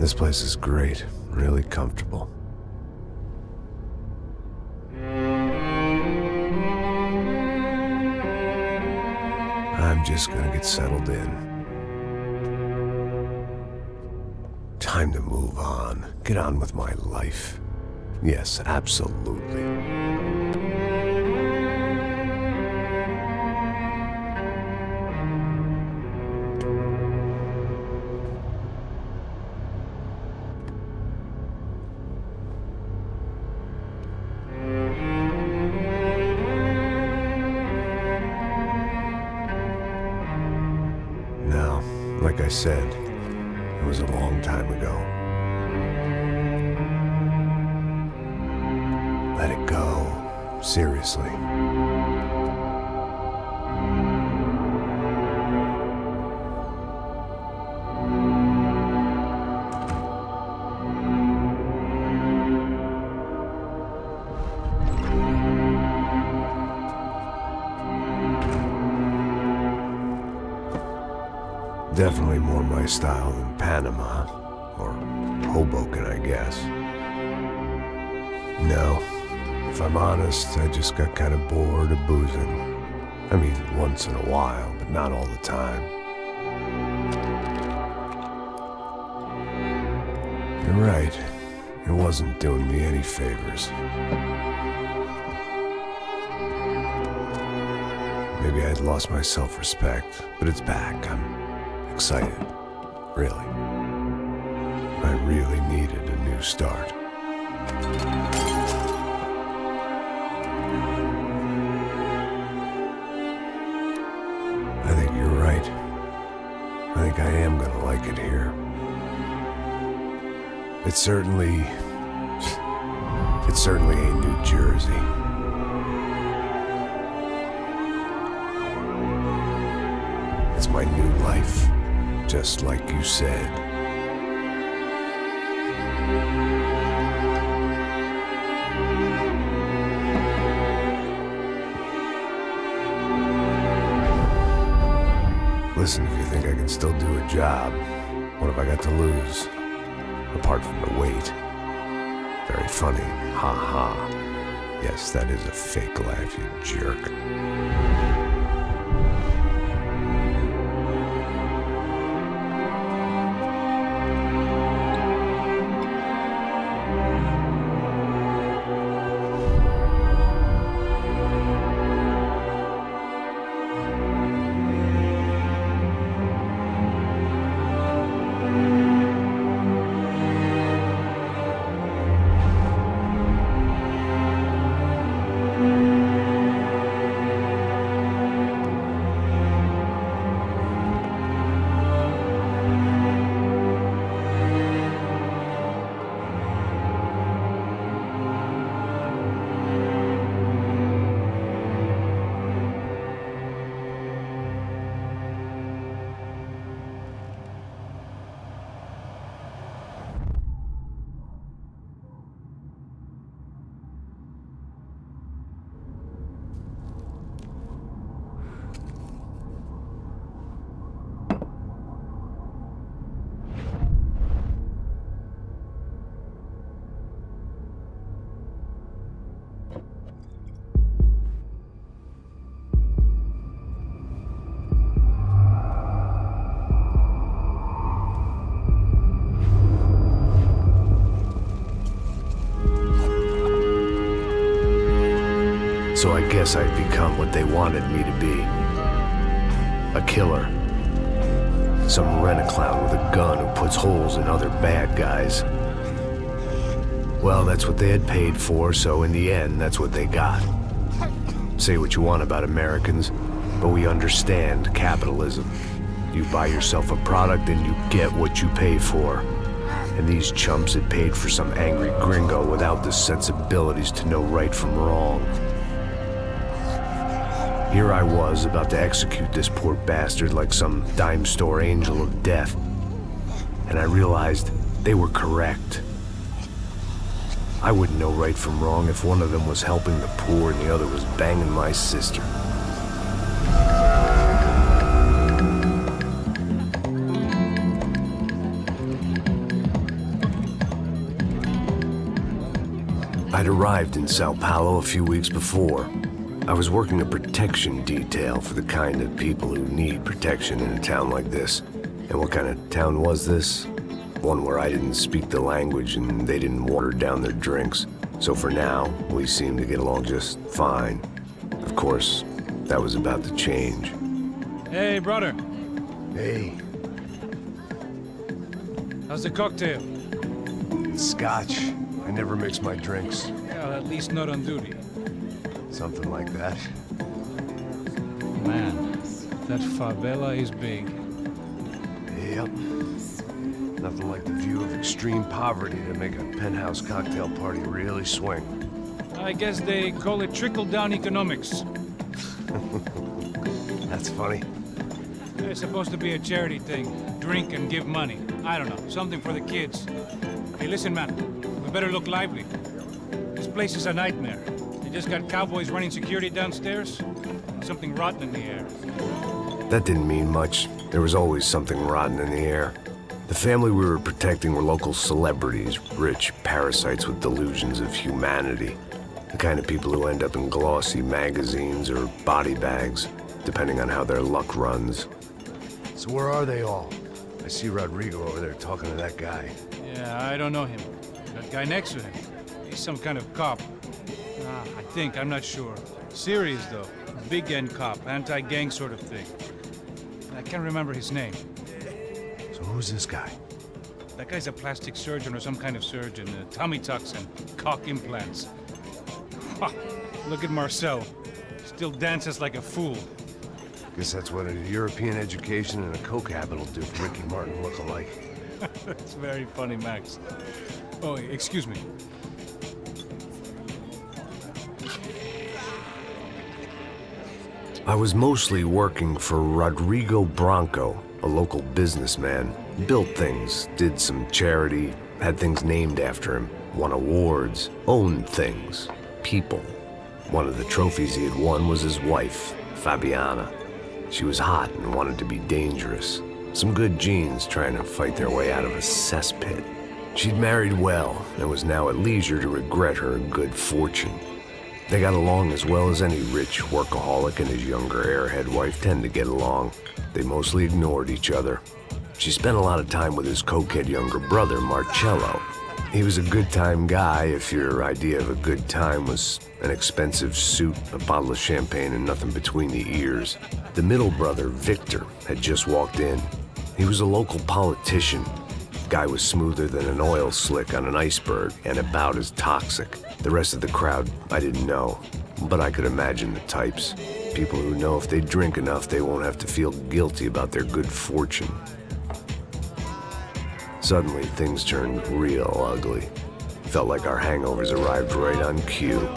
This place is great, really comfortable. I'm just gonna get settled in. Time to move on. Get on with my life. Yes, absolutely. Now, like I said, it was a long time ago. Let it go. Seriously. Definitely more my style than Panama, or Hoboken, I guess. No, if I'm honest, I just got kind of bored of boozing. I mean, once in a while, but not all the time. You're right, it wasn't doing me any favors. Maybe I'd lost my self-respect, but it's back. I'm excited, really. I really needed a new start. I think you're right. I think I am gonna like it here. It's certainly ain't New Jersey. It's my new life. Just like you said. Listen, if you think I can still do a job, what have I got to lose? Apart from the weight. Very funny. Ha ha. Yes, that is a fake laugh, you jerk. So I guess I'd become what they wanted me to be. A killer. Some rent-a-clown with a gun who puts holes in other bad guys. Well, that's what they had paid for, so in the end, that's what they got. Say what you want about Americans, but we understand capitalism. You buy yourself a product and you get what you pay for. And these chumps had paid for some angry gringo without the sensibilities to know right from wrong. Here I was, about to execute this poor bastard like some dime store angel of death. And I realized they were correct. I wouldn't know right from wrong if one of them was helping the poor and the other was banging my sister. I'd arrived in Sao Paulo a few weeks before. I was working a protection detail for the kind of people who need protection in a town like this. And what kind of town was this? One where I didn't speak the language and they didn't water down their drinks. So for now, we seemed to get along just fine. Of course, that was about to change. Hey, brother. Hey. How's the cocktail? Scotch. I never mix my drinks. Well, at least not on duty. Something like that. Man, that favela is big. Yep. Nothing like the view of extreme poverty to make a penthouse cocktail party really swing. I guess they call it trickle-down economics. That's funny. It's supposed to be a charity thing. Drink and give money. I don't know, something for the kids. Hey, listen, man. We better look lively. This place is a nightmare. They just got cowboys running security downstairs. And something rotten in the air. That didn't mean much. There was always something rotten in the air. The family we were protecting were local celebrities, rich parasites with delusions of humanity. The kind of people who end up in glossy magazines or body bags, depending on how their luck runs. So where are they all? I see Rodrigo over there talking to that guy. Yeah, I don't know him. That guy next to him. He's some kind of cop. I think, I'm not sure. Serious, though. Big end cop, anti-gang sort of thing. I can't remember his name. So who's this guy? That guy's a plastic surgeon or some kind of surgeon. Tummy tucks and cock implants. Ha! Look at Marcel. Still dances like a fool. Guess that's what a European education and a coke habit will do for Ricky Martin look-alike. That's very funny, Max. Oh, excuse me. I was mostly working for Rodrigo Branco, a local businessman. Built things, did some charity, had things named after him, won awards, owned things, people. One of the trophies he had won was his wife, Fabiana. She was hot and wanted to be dangerous. Some good genes trying to fight their way out of a cesspit. She'd married well and was now at leisure to regret her good fortune. They got along as well as any rich workaholic and his younger airhead wife tend to get along. They mostly ignored each other. She spent a lot of time with his cokehead younger brother, Marcello. He was a good-time guy if your idea of a good time was an expensive suit, a bottle of champagne, and nothing between the ears. The middle brother, Victor, had just walked in. He was a local politician. Guy was smoother than an oil slick on an iceberg and about as toxic. The rest of the crowd, I didn't know, but I could imagine the types. People who know if they drink enough, they won't have to feel guilty about their good fortune. Suddenly, things turned real ugly. Felt like our hangovers arrived right on cue.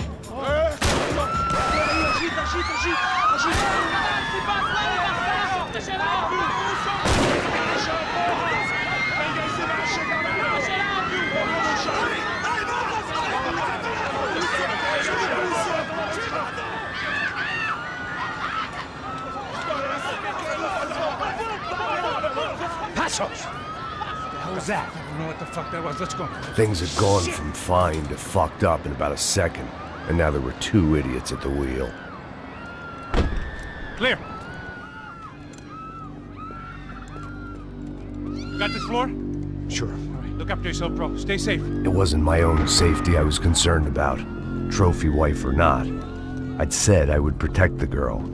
What was that? I don't know what the fuck that was. Let's go. Things had gone from fine to fucked up in about a second, and now there were two idiots at the wheel. Clear. Got this floor? Sure. All right, look after yourself, bro. Stay safe. It wasn't my own safety I was concerned about, trophy wife or not. I'd said I would protect the girl.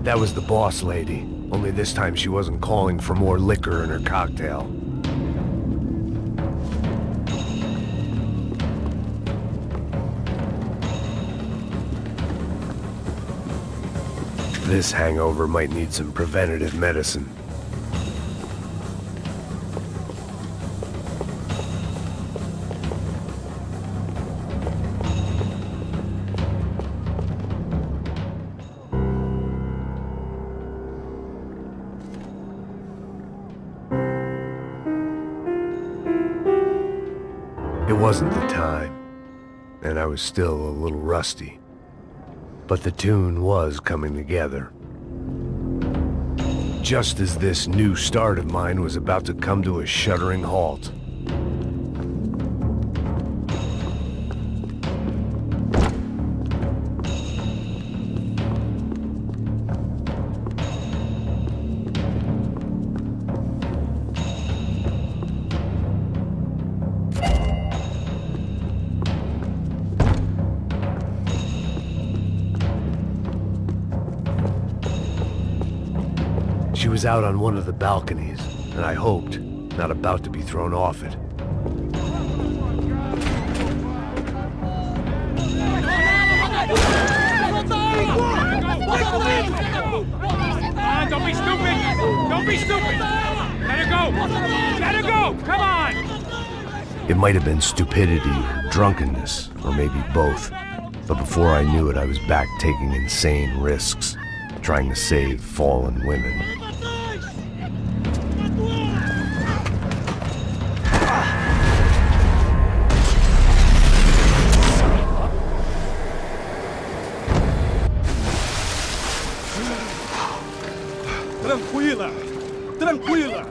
That was the boss lady. Only this time she wasn't calling for more liquor in her cocktail. This hangover might need some preventative medicine. It wasn't the time, and I was still a little rusty. But the tune was coming together. Just as this new start of mine was about to come to a shuddering halt. She was out on one of the balconies, and I hoped, not about to be thrown off it. Don't be stupid! Don't be stupid! Let her go! Let her go! Come on! It might have been stupidity or drunkenness, or maybe both. But before I knew it, I was back taking insane risks, trying to save fallen women. Tranquila! Tranquila!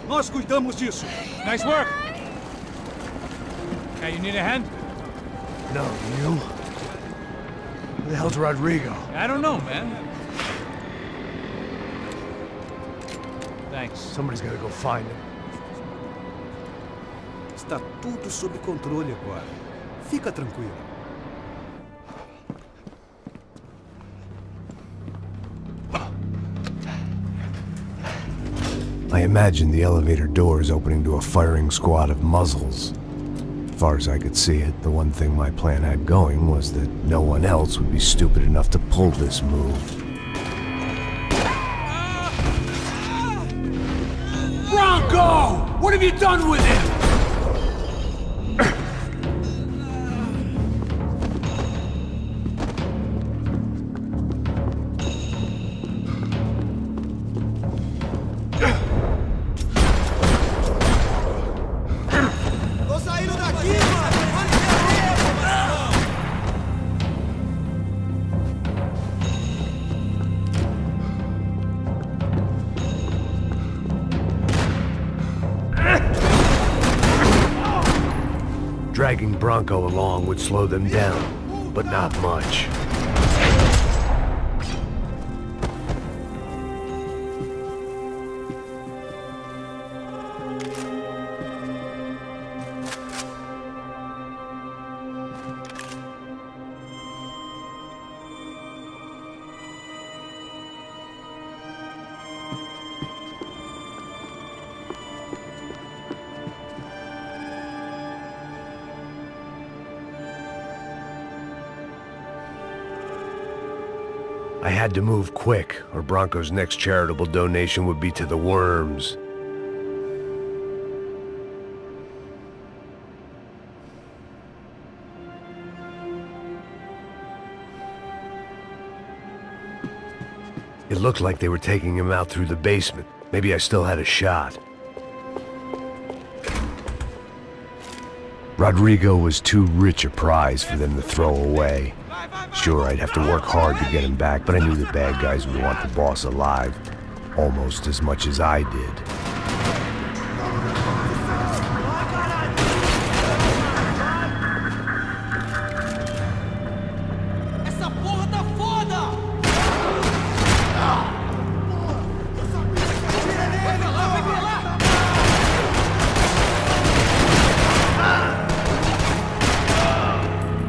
Nós cuidamos disso. Nice work! Hey, you need a hand? No, you? Who the hell's Rodrigo? I don't know, man. Thanks. Somebody's gotta go find him. Está tudo sob controle agora. Fica tranquilo. I imagined the elevator doors opening to a firing squad of muzzles. As far as I could see it, the one thing my plan had going was that no one else would be stupid enough to pull this move. Bronco! What have you done with him? Dragging Bronco along would slow them down, but not much. I had to move quick, or Bronco's next charitable donation would be to the worms. It looked like they were taking him out through the basement. Maybe I still had a shot. Rodrigo was too rich a prize for them to throw away. Sure, I'd have to work hard to get him back, but I knew the bad guys would want the boss alive, almost as much as I did. Essa porra tá foda! Vai pra lá!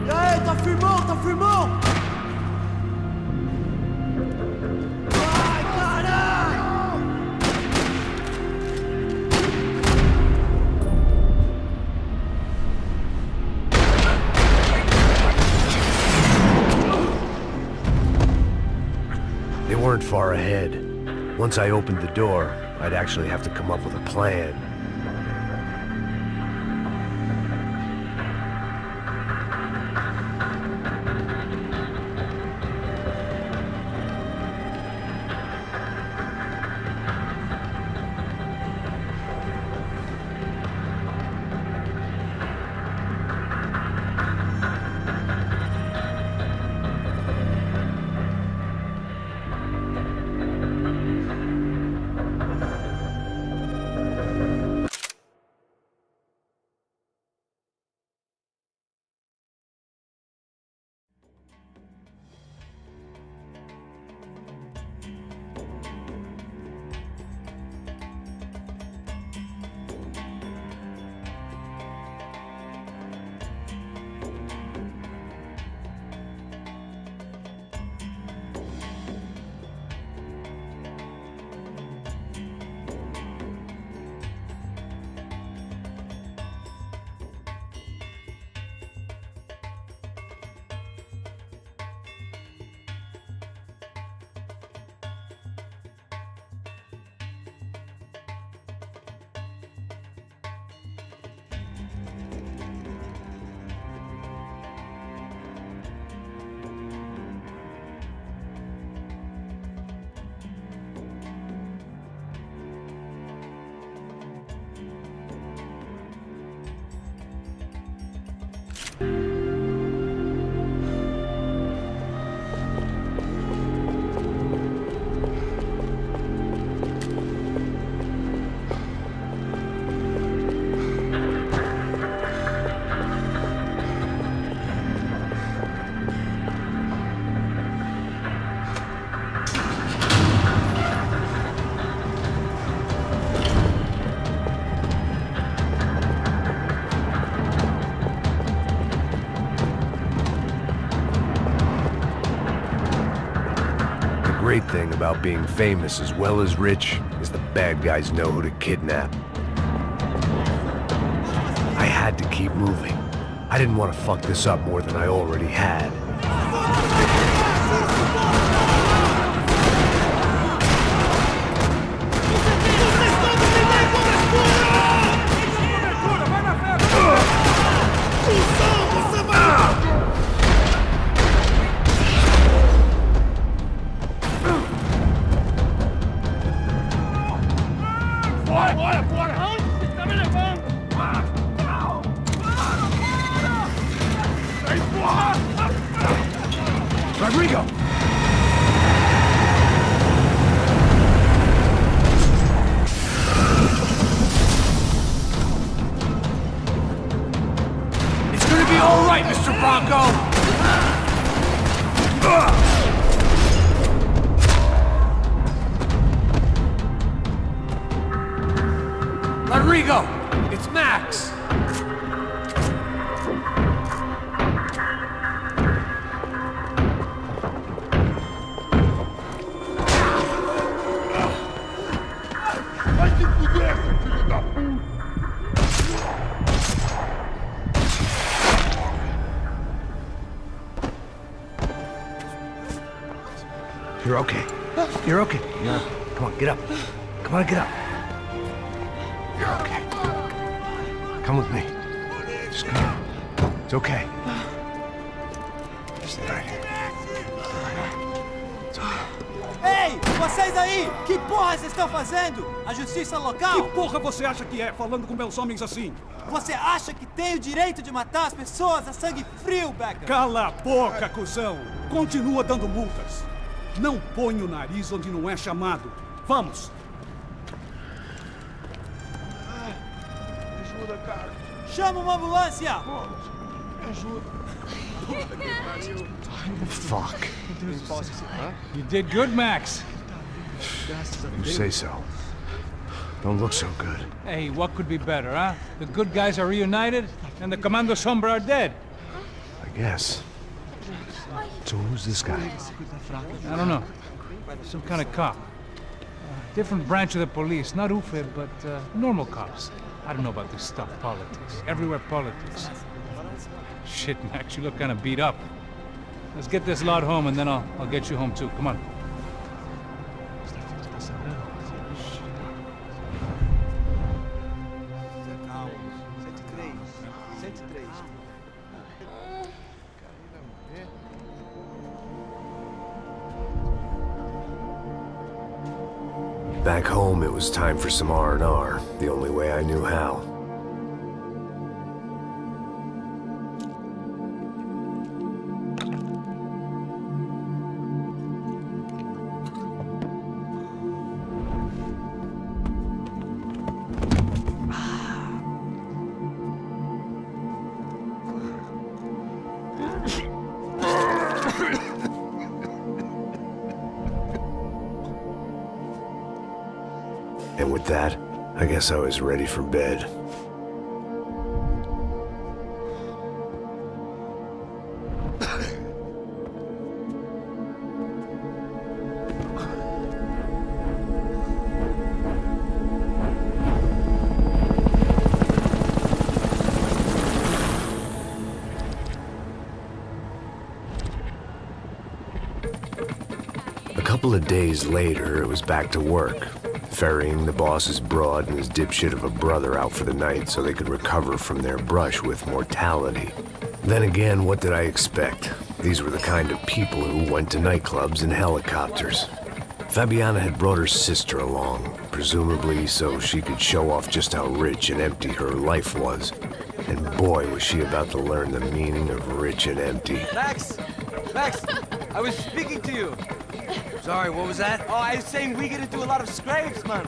E aí, tá firmão, tá firmão? Vai, caralho! that far ahead. Once I opened the door, I'd actually have to come up with a plan. The great thing about being famous as well as rich is the bad guys know who to kidnap. I had to keep moving. I didn't want to fuck this up more than I already had. Rodrigo! It's gonna be all right, Mr. Bronco! Rodrigo! It's Max! You're okay. You're okay. Yeah. Come on, get up. Come on, get up. You're okay. Come with me. Just come on. It's okay. Stay right here. It's okay. Ei, vocês aí! Que porra vocês estão fazendo? A justiça local? Que porra você acha que é, falando com meus homens assim? Você acha que tem o direito de matar as pessoas a sangue frio, Becker? Cala a boca, cuzão! Continua dando multas. Não põe o nariz onde não é chamado. Vamos! Ajuda, cara. Chama uma ambulância! Me ajuda. Fuck. You did good, Max. You say so. Don't look so good. Hey, what could be better, huh? The good guys are reunited, and the Commando Sombra are dead. I guess. So who's this guy? I don't know. Some kind of cop. Different branch of the police. Not UFE, but normal cops. I don't know about this stuff, politics. Everywhere politics. Shit, Max, you look kind of beat up. Let's get this lot home, and then I'll get you home too. Come on. Back home, it was time for some R&R, the only way I knew how. And with that, I guess I was ready for bed. A couple of days later, it was back to work. Ferrying the boss's broad and his dipshit of a brother out for the night so they could recover from their brush with mortality. Then again, what did I expect? These were the kind of people who went to nightclubs in helicopters. Fabiana had brought her sister along, presumably so she could show off just how rich and empty her life was. And boy, was she about to learn the meaning of rich and empty. Max! Max! I was speaking to you! Sorry, what was that? Oh, I was saying we get into a lot of scrapes, man.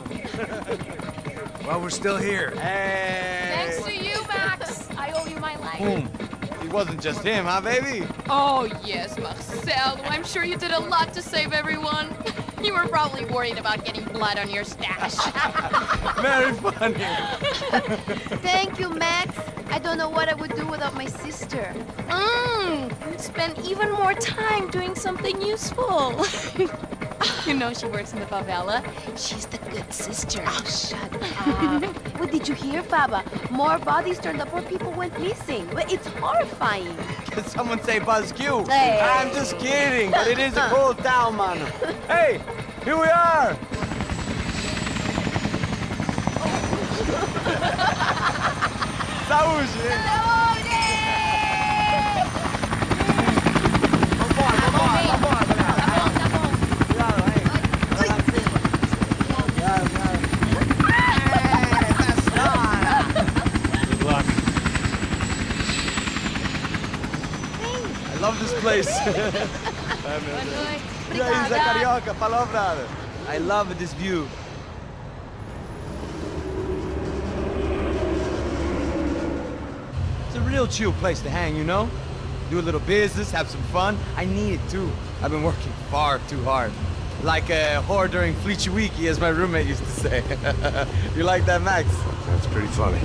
Well, we're still here. Hey! Thanks to you, Max. I owe you my life. Boom. It wasn't just him, huh, baby? Oh, yes, Marcel. I'm sure you did a lot to save everyone. You were probably worried about getting blood on your stash. Very funny. Thank you, Max. I don't know what I would do without my sister. Spend even more time doing something useful. You know she works in the favela. She's the good sister. Oh, shut up. What did you hear, Faba? More bodies turned up where people went missing. But it's horrifying. Did someone say Buzz Q? Hey. I'm just kidding, but it is a cool town, man. Hey, here we are. Saúde! I love this place. E aí, Zé Carioca, falou, brother. I love this view. It's a real chill place to hang, you know? Do a little business, have some fun. I need it too. I've been working far too hard. Like a whore during Fleechy Weeky, as my roommate used to say. You like that, Max? That's pretty funny.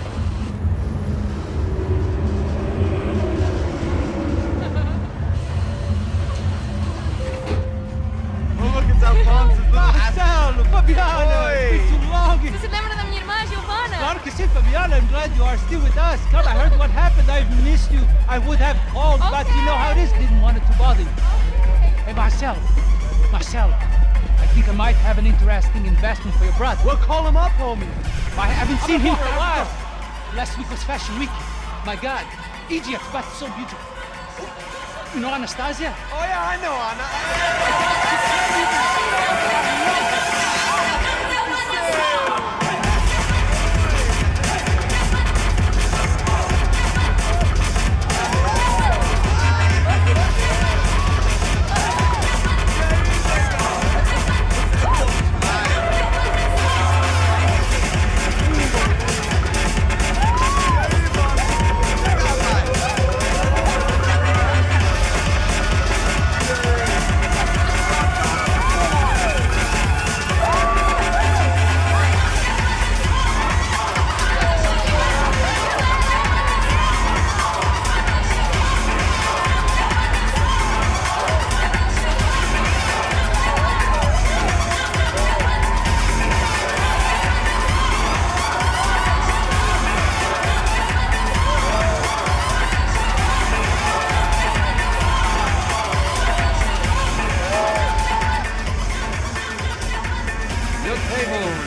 Marcelo, Fabiana, it's been too long. Você se lembra da minha irmã, Giovanna? Claro que sim, Fabiana. I'm glad you are still with us. Come, I heard what happened. I've missed you. I would have called, but you know how it is. Didn't want it to bother you. Hey, Marcelo, I think I might have an interesting investment for your brother. Well, call him up, homie. I haven't seen him for a while. Last week was Fashion Week. My God, Egypt, but so beautiful. You know Anastasia? Oh yeah, I know Anna.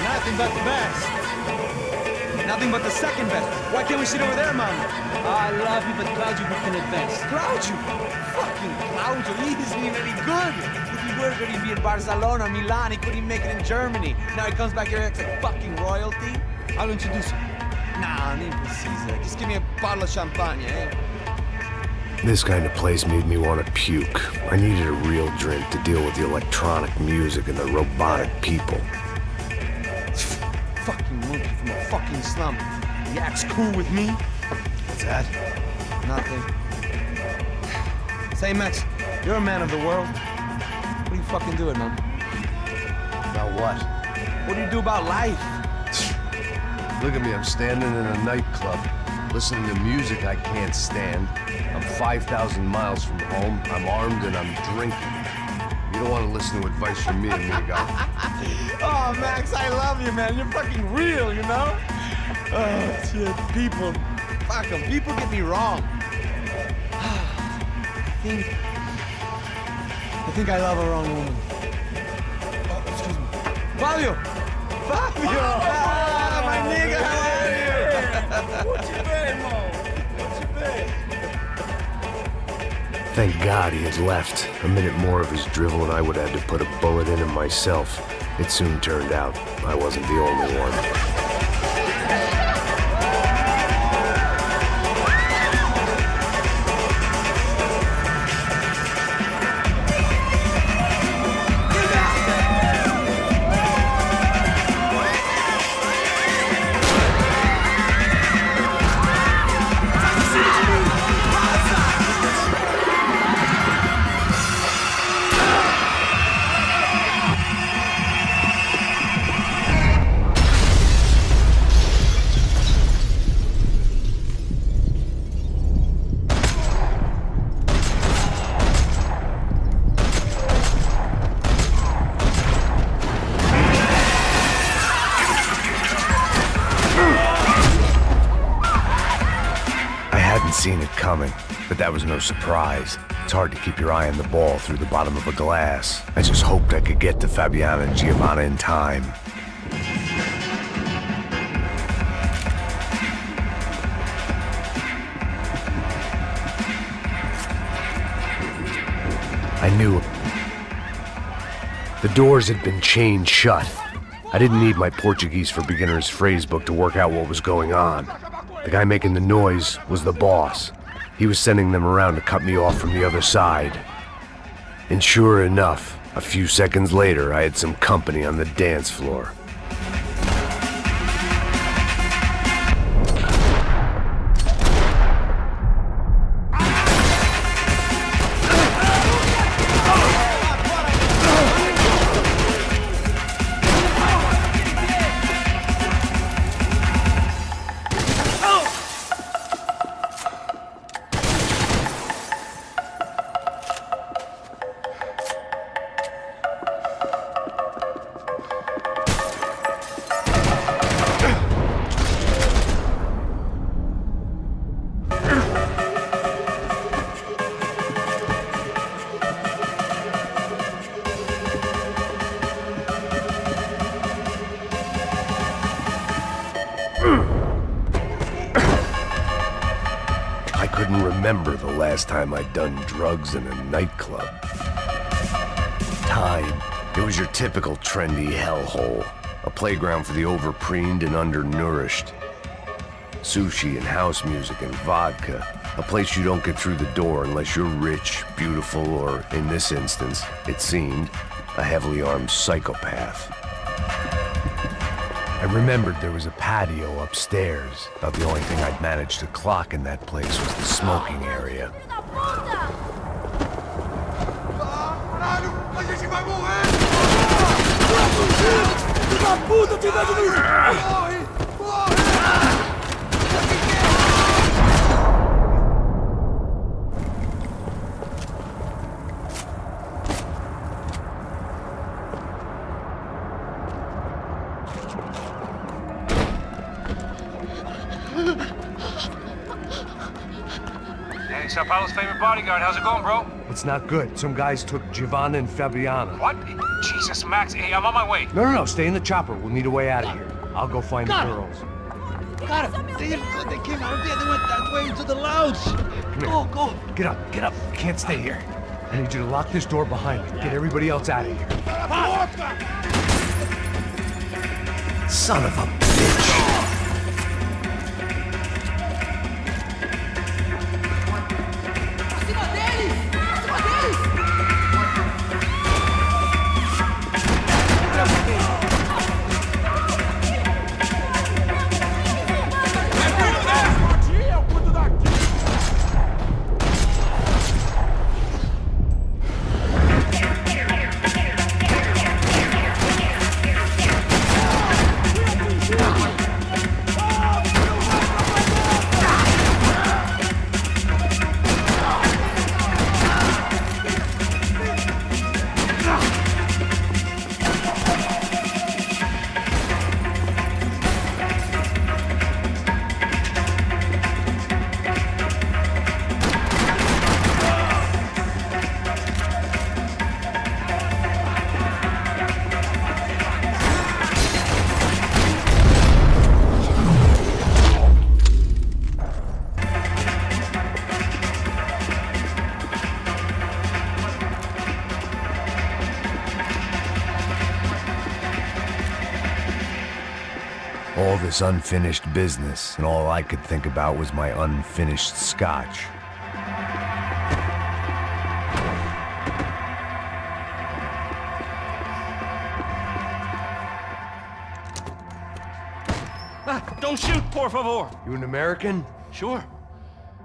Nothing but the best. Nothing but the second best. Why can't we sit over there, man? I love you, but Claudio, we can advance. Claudio? Fucking Claudio, he isn't even any good. he were going to be in Barcelona, Milan, he couldn't make it in Germany. Now he comes back here and acts like fucking royalty. I'll introduce you. Nah, nem precisa. Just give me a bottle of champagne, eh? This kind of place made me want to puke. I needed a real drink to deal with the electronic music and the robotic people. Fucking monkey from a fucking slum. He acts cool with me. What's that? Nothing. Say, Max, you're a man of the world. What are you fucking doing, man? About what? What do you do about life? Look at me, I'm standing in a nightclub, listening to music I can't stand. I'm 5,000 miles from home, I'm armed and I'm drinking. You don't want to listen to advice from me, amigo. Oh, Max, I love you, man. You're fucking real, you know? Oh, shit, people. Fuck them. People get me wrong. I think I love a wrong woman. Oh, excuse me. Fabio! Fabio! Ah, my nigga, how are you? What you been, Mo? What you been? Thank God he had left. A minute more of his drivel and I would have had to put a bullet in him myself. It soon turned out I wasn't the only one. Seen it coming, but that was no surprise. It's hard to keep your eye on the ball through the bottom of a glass. I just hoped I could get to Fabiana and Giovanna in time. I knew the doors had been chained shut. I didn't need my Portuguese for Beginners phrase book to work out what was going on. The guy making the noise was the boss. He was sending them around to cut me off from the other side. And sure enough, a few seconds later, I had some company on the dance floor. I couldn't remember the last time I'd done drugs in a nightclub. Time. It was your typical trendy hellhole. A playground for the overpreened and undernourished. Sushi and house music and vodka. A place you don't get through the door unless you're rich, beautiful, or, in this instance, it seemed, a heavily armed psychopath. I remembered there was a patio upstairs. About the only thing I'd managed to clock in that place was the smoking area. Hey, Sao Paulo's favorite bodyguard. How's it going, bro? It's not good. Some guys took Giovanna and Fabiana. What? Jesus, Max. Hey, I'm on my way. No, stay in the chopper. We'll need a way out of here. I'll go find the girls. Got it. They came out of there. They went that way into the lounge. Come here. Go. Get up. You can't stay here. I need you to lock this door behind me. Get everybody else out of here. Son of a bitch! All this unfinished business, and all I could think about was my unfinished scotch. Don't shoot, por favor. You an American? Sure.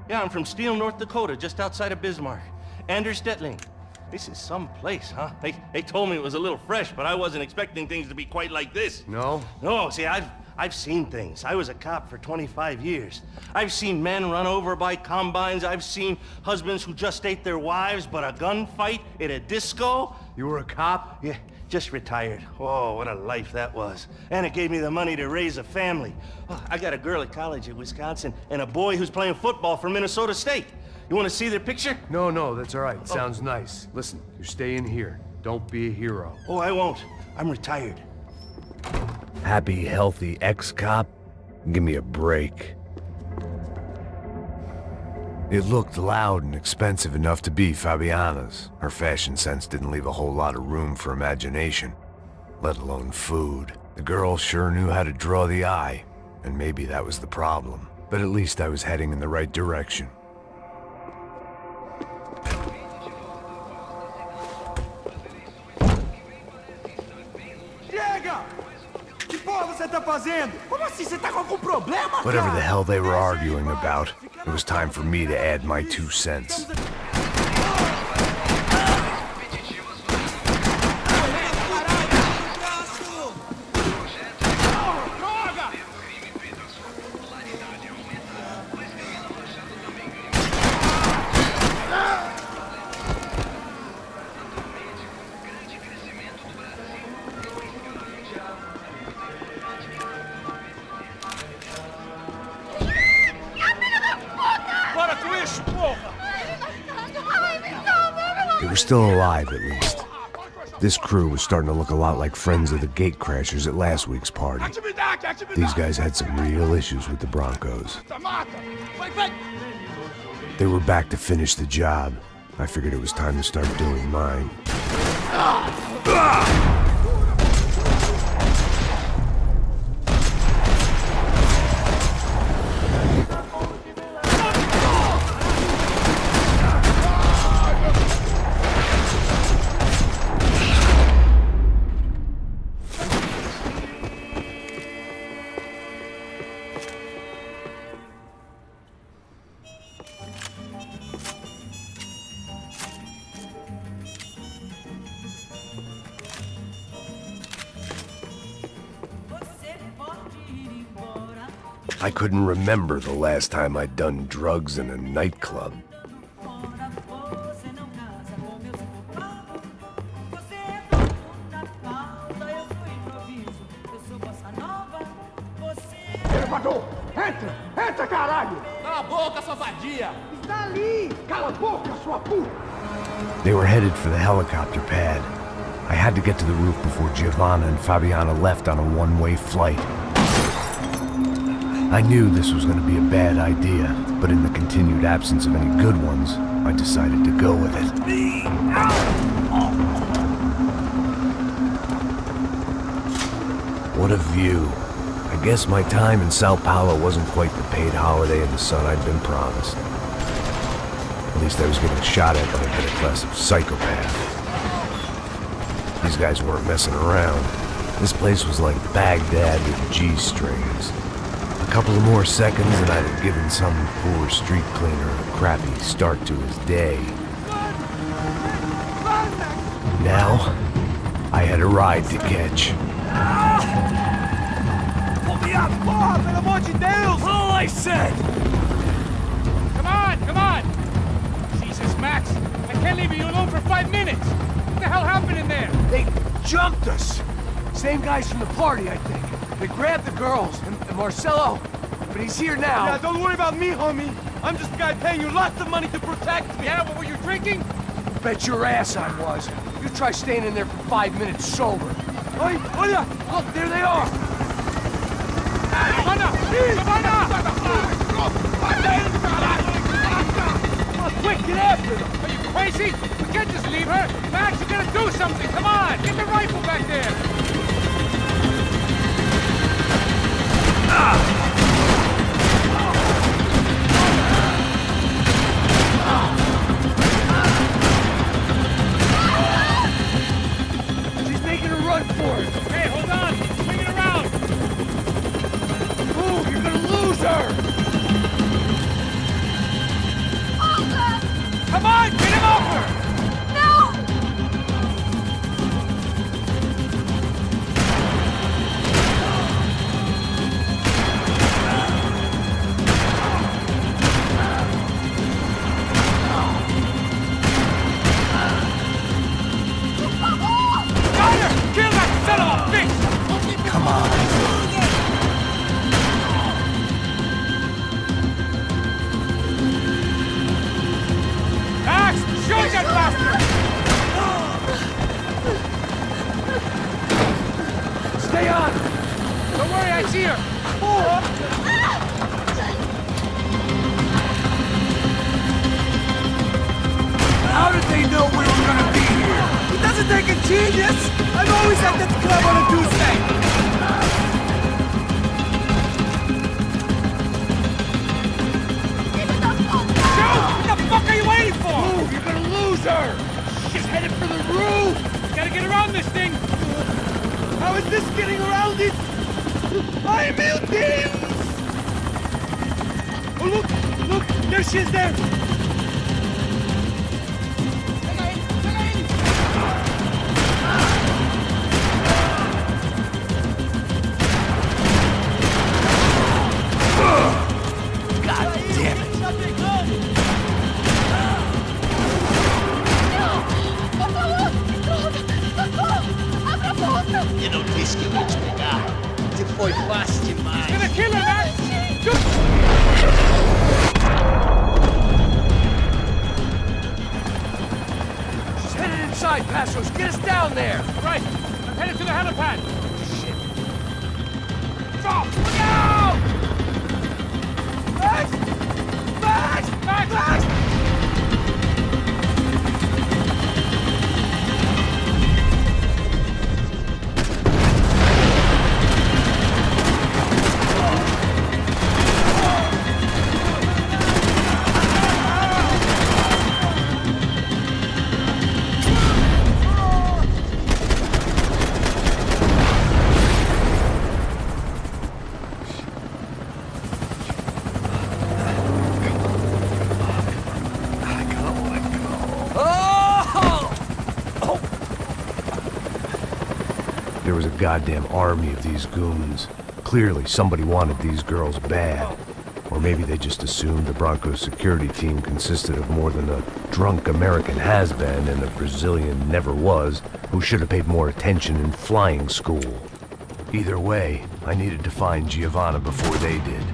Yeah, I'm from Steele, North Dakota, just outside of Bismarck. Anders Detling. This is some place, huh? They told me it was a little fresh, but I wasn't expecting things to be quite like this. No? No, see, I've seen things. I was a cop for 25 years. I've seen men run over by combines. I've seen husbands who just ate their wives, but a gunfight at a disco. You were a cop? Yeah, just retired. Oh, what a life that was. And it gave me the money to raise a family. Oh, I got a girl at college at Wisconsin and a boy who's playing football for Minnesota State. You want to see their picture? No, that's all right. Sounds nice. Listen, you're staying here. Don't be a hero. Oh, I won't. I'm retired. Happy, healthy ex-cop? Give me a break. It looked loud and expensive enough to be Fabiana's. Her fashion sense didn't leave a whole lot of room for imagination, let alone food. The girl sure knew how to draw the eye, and maybe that was the problem. But at least I was heading in the right direction. Whatever the hell they were arguing about, it was time for me to add my 2 cents. They were still alive, at least. This crew was starting to look a lot like friends of the gatecrashers at last week's party. These guys had some real issues with the Broncos. They were back to finish the job. I figured it was time to start doing mine. I couldn't remember the last time I'd done drugs in a nightclub. Elevador! Entra! Entra, caralho! Cala a boca, sua vadia! Está ali! Cala a boca, sua puta! They were headed for the helicopter pad. I had to get to the roof before Giovanna and Fabiana left on a one-way flight. I knew this was going to be a bad idea, but in the continued absence of any good ones, I decided to go with it. What a view. I guess my time in Sao Paulo wasn't quite the paid holiday in the sun I'd been promised. At least I was getting shot at by a better class of psychopath. These guys weren't messing around. This place was like Baghdad with G-strings. A couple of more seconds and I'd have given some poor street cleaner a crappy start to his day. Now, I had a ride to catch. Pull me up! Bob, pelo amor de Deus! All I said! Come on! Jesus, Max, I can't leave you alone for 5 minutes. What the hell happened in there? They jumped us! Same guys from the party, I think. They grabbed the girls, and Marcelo, but he's here now. Yeah, don't worry about me, homie. I'm just a guy paying you lots of money to protect me. Yeah, what were you drinking? Bet your ass I was. You try staying in there for 5 minutes sober. Oi, olha! Look, there they are! Savannah! Quick, get after them! Are you crazy? We can't just leave her. Max, you gotta do something. Come on, get the rifle back there. She's making a run for it! Hey, hold on. Swing it around. Move, you're gonna lose her! Come on, get him off her. Stay on! Don't worry, I see her. How did they know we were gonna be here? It doesn't take a genius! I'm always at that club on a Tuesday! What the fuck are you waiting for? Move, you're gonna lose her! She's headed for the roof! Gotta get around this thing. How is this getting around it? I meu Deus! Oh, look! There she is there! God damn it! Eu não disse que eu ia te pegar. Você foi fácil demais. Gonna kill her, man. She's headed inside, Passos! Get us down there! Right. I'm headed to the helipad. Shit! Stop! Look out! Max! Max! Max! Max! There was a goddamn army of these goons. Clearly, somebody wanted these girls bad. Or maybe they just assumed the Broncos security team consisted of more than a drunk American has-been and a Brazilian never was, who should have paid more attention in flying school. Either way, I needed to find Giovanna before they did.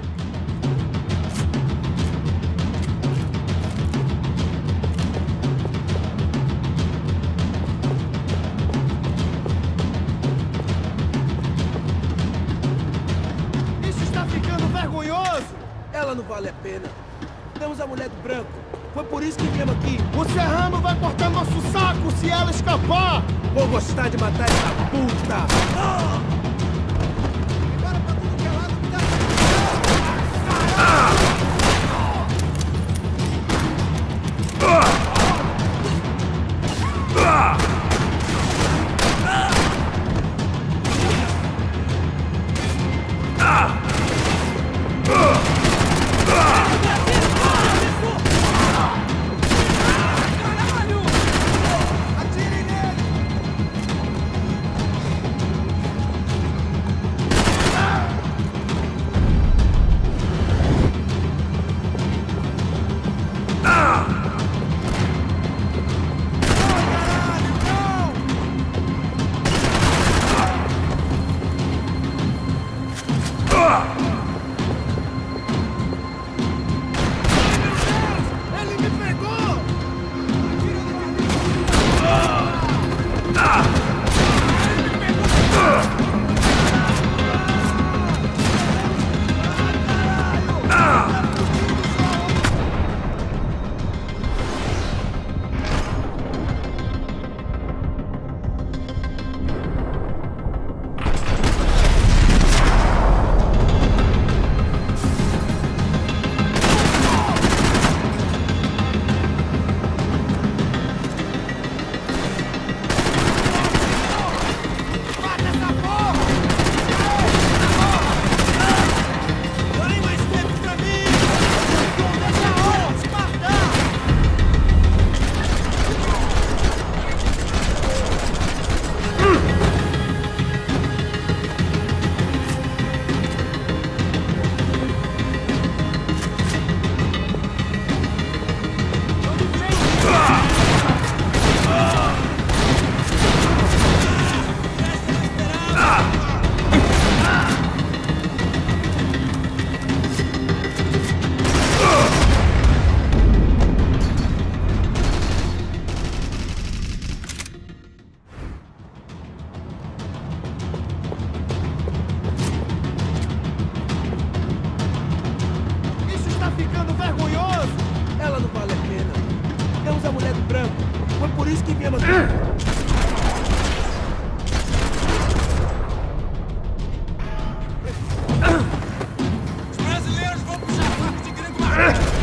vergonhoso! Ela não vale a pena. Temos a mulher do branco. Foi por isso que viemos aqui. O serrano vai cortar nosso saco se ela escapar! Vou gostar de matar essa puta! Agora pra tudo que é lado, me dá... ficando vergonhoso! Ela não vale a pena. Temos a mulher do branco. Foi por isso que viemos aqui. Os brasileiros vão puxar faca de gringo marrom!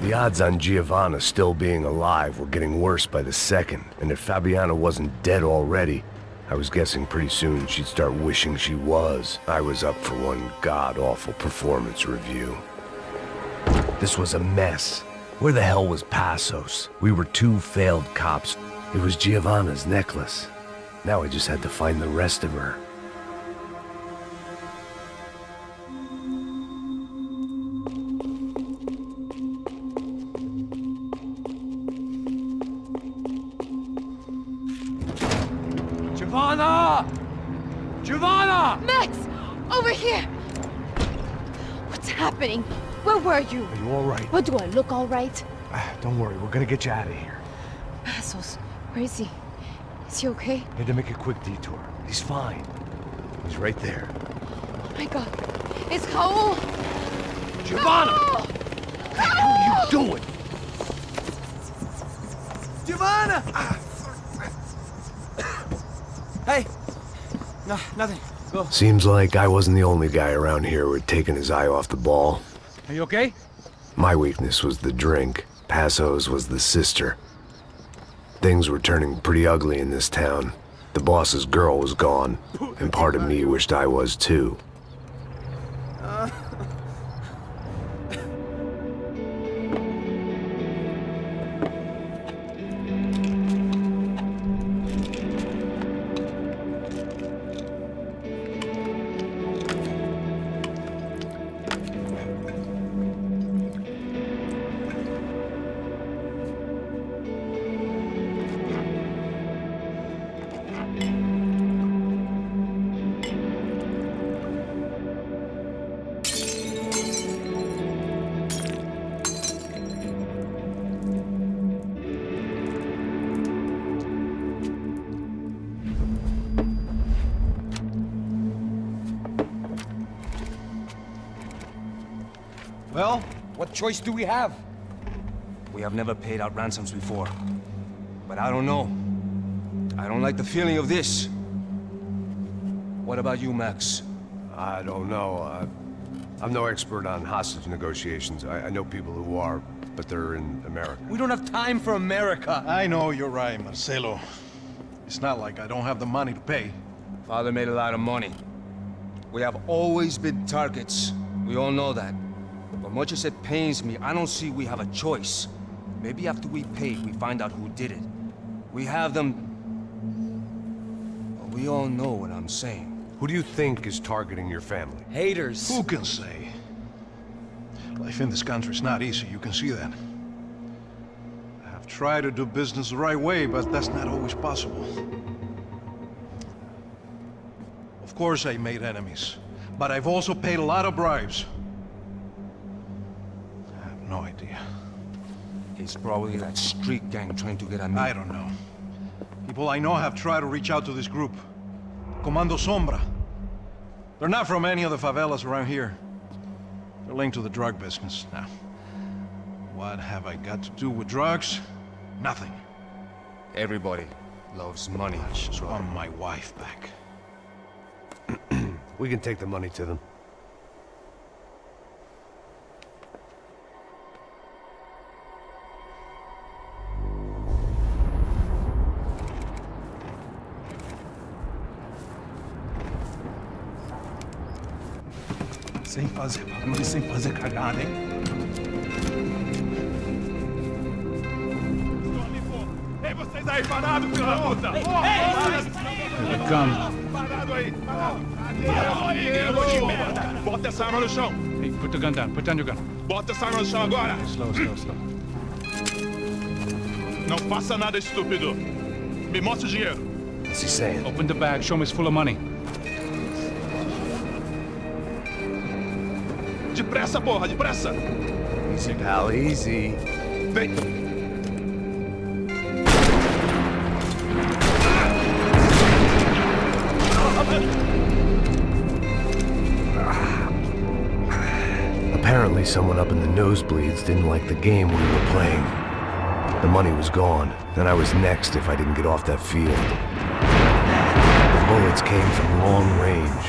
The odds on Giovanna still being alive were getting worse by the second, and if Fabiana wasn't dead already, I was guessing pretty soon she'd start wishing she was. I was up for one god-awful performance review. This was a mess. Where the hell was Passos? We were two failed cops. It was Giovanna's necklace. Now I just had to find the rest of her. Giovanna! Giovanna! Max! Over here! What's happening? Where were you? Are you all right? What, do I look all right? Don't worry, we're gonna get you out of here. Passos. Santos. Where is he? Is he okay? Had to make a quick detour. He's fine. He's right there. Oh my god. It's Raul! Giovanna! Raul! What the hell are you doing? Giovanna! Hey! No, nothing. Go. Seems like I wasn't the only guy around here who had taken his eye off the ball. Are you okay? My weakness was the drink. Passo's was the sister. Things were turning pretty ugly in this town. The boss's girl was gone, and part of me wished I was too. Well, what choice do we have? We have never paid out ransoms before. But I don't know. I don't like the feeling of this. What about you, Max? I don't know. I'm no expert on hostage negotiations. I know people who are, but they're in America. We don't have time for America. I know you're right, Marcelo. It's not like I don't have the money to pay. Father made a lot of money. We have always been targets. We all know that. But much as it pains me, I don't see we have a choice. Maybe after we pay, we find out who did it. We have them... Well, we all know what I'm saying. Who do you think is targeting your family? Haters. Who can say? Life in this country is not easy, you can see that. I have tried to do business the right way, but that's not always possible. Of course I made enemies, but I've also paid a lot of bribes. I have no idea. It's probably that street gang trying to get at me. I don't know. People I know have tried to reach out to this group. Comando Sombra. They're not from any of the favelas around here. They're linked to the drug business. Now, what have I got to do with drugs? Nothing. Everybody loves money. I just want my wife back. We can take the money to them. Sem fazer barulho, sem fazer cagada, hein? Ei, vocês aí parados, filho da puta! Here they come. Parado aí! Parado! Bota essa arma no chão! Hey, put the gun down. Put down your gun. Bota essa arma no chão agora! Slow, slow, slow. Não faça nada, estúpido! Me mostre o dinheiro! What's he saying? Open the bag. Show me it's full of money. Depressa, porra! Depressa! Easy, pal, easy. Vem! Apparently someone up in the nosebleeds didn't like the game we were playing. The money was gone, and I was next if I didn't get off that field. The bullets came from long range.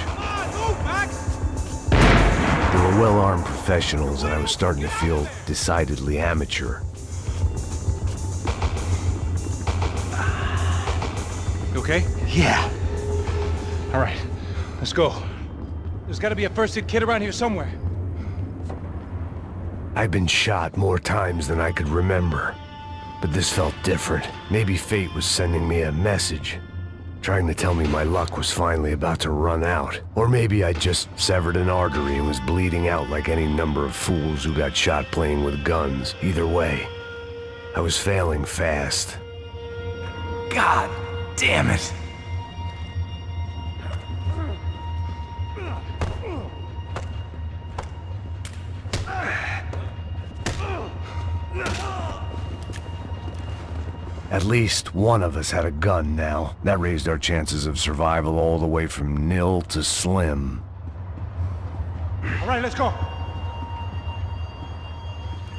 They were well-armed professionals, and I was starting to feel decidedly amateur. You okay? Yeah. All right, let's go. There's got to be a first-aid kit around here somewhere. I'd been shot more times than I could remember. But this felt different. Maybe fate was sending me a message, trying to tell me my luck was finally about to run out. Or maybe I just severed an artery and was bleeding out like any number of fools who got shot playing with guns. Either way, I was failing fast. God damn it! At least one of us had a gun now. That raised our chances of survival all the way from nil to slim. All right, let's go.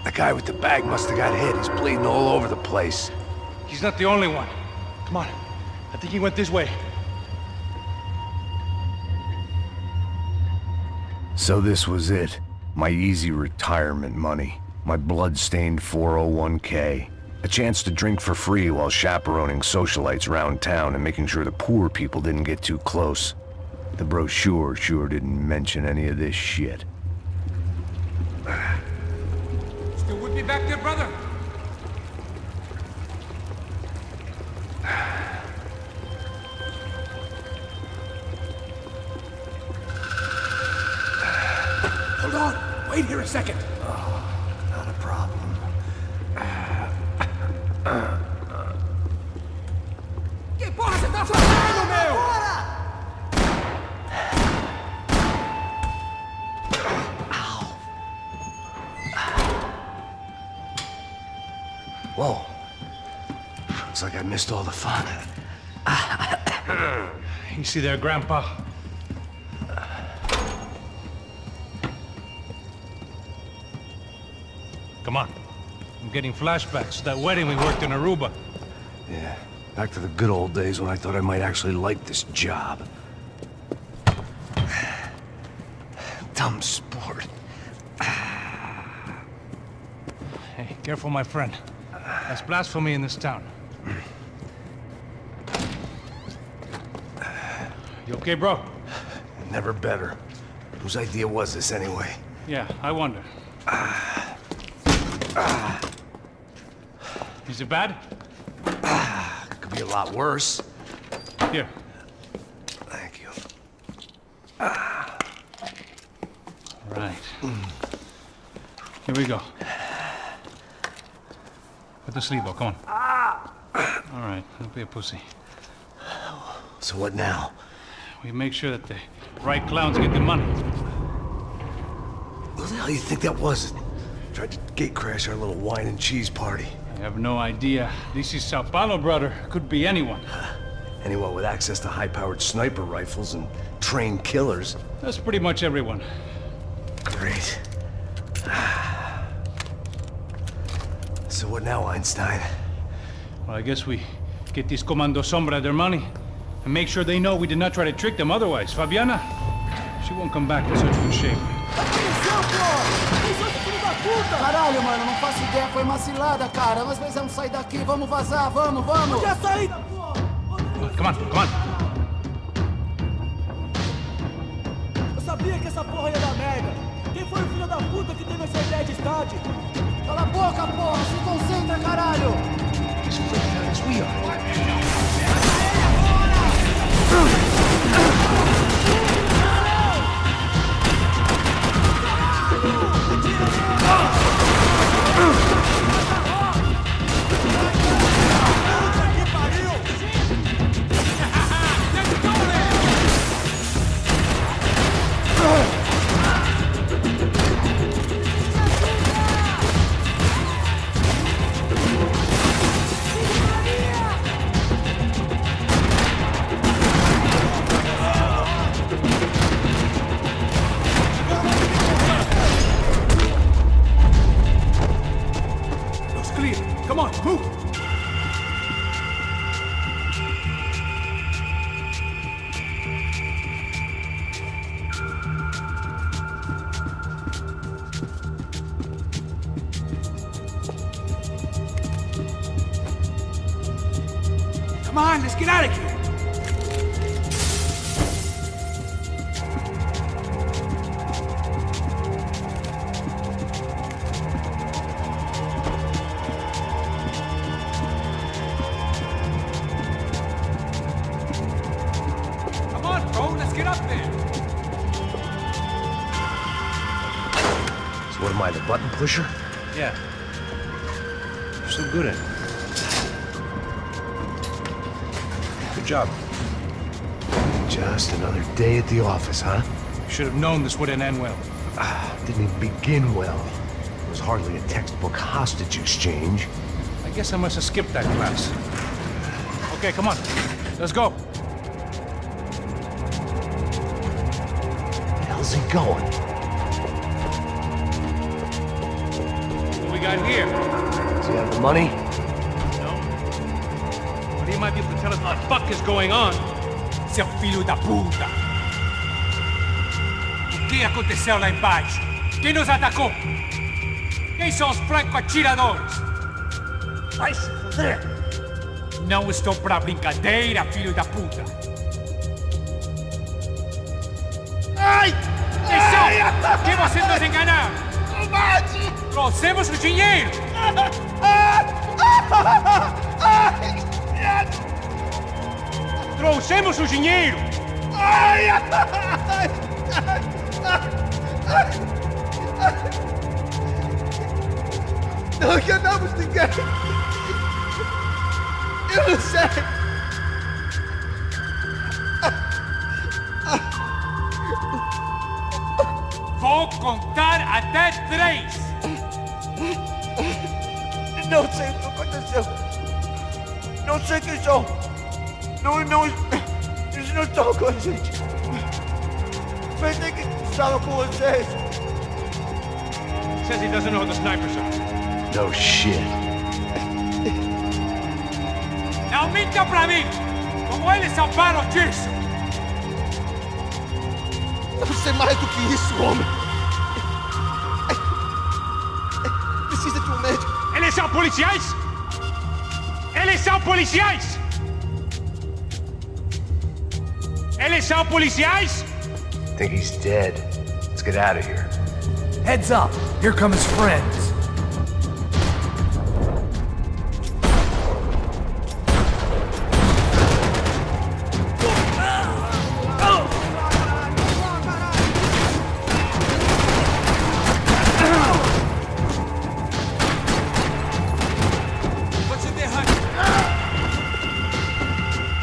The guy with the bag must have got hit. He's bleeding all over the place. He's not the only one. Come on. I think he went this way. So this was it. My easy retirement money. My blood-stained 401k. A chance to drink for free while chaperoning socialites around town and making sure the poor people didn't get too close. The brochure sure didn't mention any of this shit. Still with me back there, brother? Hold on! Wait here a second! Not a problem. Que porra você tá fazendo, meu? Whoa. Looks like I missed all the fun. You see there, Grandpa? Come on. I'm getting flashbacks to that wedding we worked in Aruba. Yeah, back to the good old days when I thought I might actually like this job. Dumb sport. Hey, careful, my friend. That's blasphemy in this town. You okay, bro? Never better. Whose idea was this anyway? Yeah, I wonder. Is it bad? Could be a lot worse. Here. Thank you. Right. Here we go. Put the sleeve on, come on. All right, don't be a pussy. So what now? We make sure that the right clowns get the money. Who the hell do you think that was? Tried to gate crash our little wine and cheese party. I have no idea. This is Sao Paulo, brother. Could be anyone. Anyone with access to high-powered sniper rifles and trained killers. That's pretty much everyone. Great. So what now, Einstein? Well, I guess we get these Comando Sombra their money and make sure they know we did not try to trick them otherwise. Fabiana, she won't come back in such good shape. Caralho, mano, não faço ideia, foi uma cilada, cara. Nós precisamos sair daqui, vamos vazar, vamos! Onde é a saída, pô? Come on, come on. Eu sabia que essa porra ia dar merda. Quem foi o filho da puta que teve essa ideia de estádio? Cala a boca, porra! Se concentra, caralho! As freaked as we are. Come on, move! Come on, let's get out of here! What am I, the button pusher? Yeah. You're so good at it. Good job. Just another day at the office, huh? You should have known this wouldn't end well. Didn't even begin well. It was hardly a textbook hostage exchange. I I guess I must have skipped that class. Okay, come on. Let's go. Where the hell's he going? What we got here? Does he have the money? No. But he might be able to tell us what the fuck is going on. Seu filho da puta! O que aconteceu lá embaixo? Quem nos atacou? Quem são os franco-atiradores? Vai se fuder! Não estou pra brincadeira, filho da puta! Ai! Atenção! Que você nos enganaram! Combate! Trouxemos o dinheiro! Trouxemos o dinheiro! Ai! Não enganamos ninguém! Eu não sei! Vou contar até 3! Não sei o que aconteceu! Não sei quem são! Eles não estão com a gente! Pensei que estava com vocês! Says he doesn't know who the snipers are. No shit. Não minta pra mim! Como eles salvaram disso? Deve ser mais do que isso, homem! Precisa de um médico! Eles são policiais? Eles são policiais? Eles são policiais? I think he's dead. Let's get out of here. Heads up! Here come his friends.